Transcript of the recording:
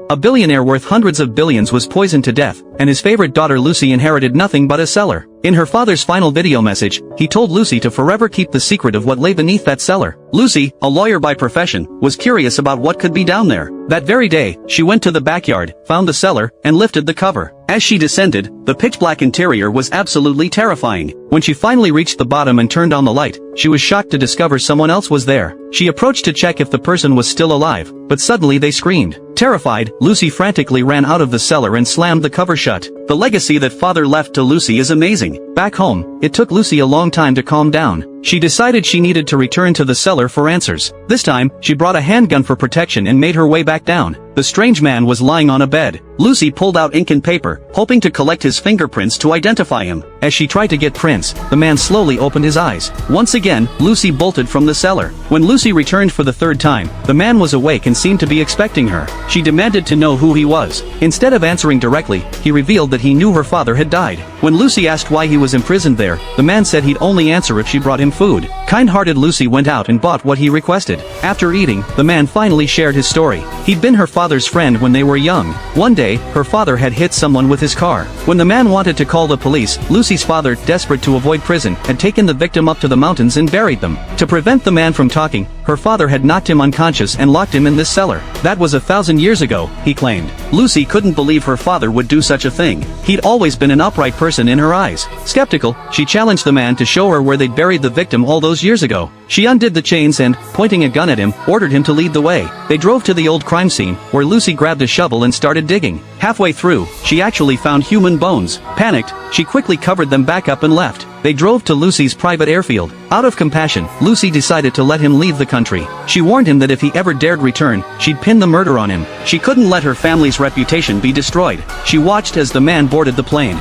A billionaire worth hundreds of billions was poisoned to death, and his favorite daughter Lucy inherited nothing but a cellar. In her father's final video message, he told Lucy to forever keep the secret of what lay beneath that cellar. Lucy, a lawyer by profession, was curious about what could be down there. That very day, she went to the backyard, found the cellar, and lifted the cover. As she descended, the pitch-black interior was absolutely terrifying. When she finally reached the bottom and turned on the light, she was shocked to discover someone else was there. She approached to check if the person was still alive, but suddenly they screamed. Terrified, Lucy frantically ran out of the cellar and slammed the cover shut. The legacy that father left to Lucy is amazing. Back home, it took Lucy a long time to calm down. She decided she needed to return to the cellar for answers. This time, she brought a handgun for protection and made her way back down. The strange man was lying on a bed. Lucy pulled out ink and paper, hoping to collect his fingerprints to identify him. As she tried to get prints, the man slowly opened his eyes. Once again, Lucy bolted from the cellar. When Lucy returned for the third time, the man was awake and seemed to be expecting her. She demanded to know who he was. Instead of answering directly, he revealed that he knew her father had died. When Lucy asked why he was imprisoned there, the man said he'd only answer if she brought him food. Kind-hearted Lucy went out and bought what he requested. After eating, the man finally shared his story. He'd been her father's friend when they were young. One day, her father had hit someone with his car. When the man wanted to call the police, Lucy's father, desperate to avoid prison, had taken the victim up to the mountains and buried them. To prevent the man from talking, her father had knocked him unconscious and locked him in this cellar. That was 1,000 years ago, he claimed. Lucy couldn't believe her father would do such a thing. He'd always been an upright person in her eyes. Skeptical, she challenged the man to show her where they'd buried the victim all those years ago. She undid the chains and, pointing a gun at him, ordered him to lead the way. They drove to the old crime scene, where Lucy grabbed a shovel and started digging. Halfway through, she actually found human bones. Panicked, she quickly covered them back up and left. They drove to Lucy's private airfield. Out of compassion, Lucy decided to let him leave the country. She warned him that if he ever dared return, she'd pin the murder on him. She couldn't let her family's reputation be destroyed. She watched as the man boarded the plane.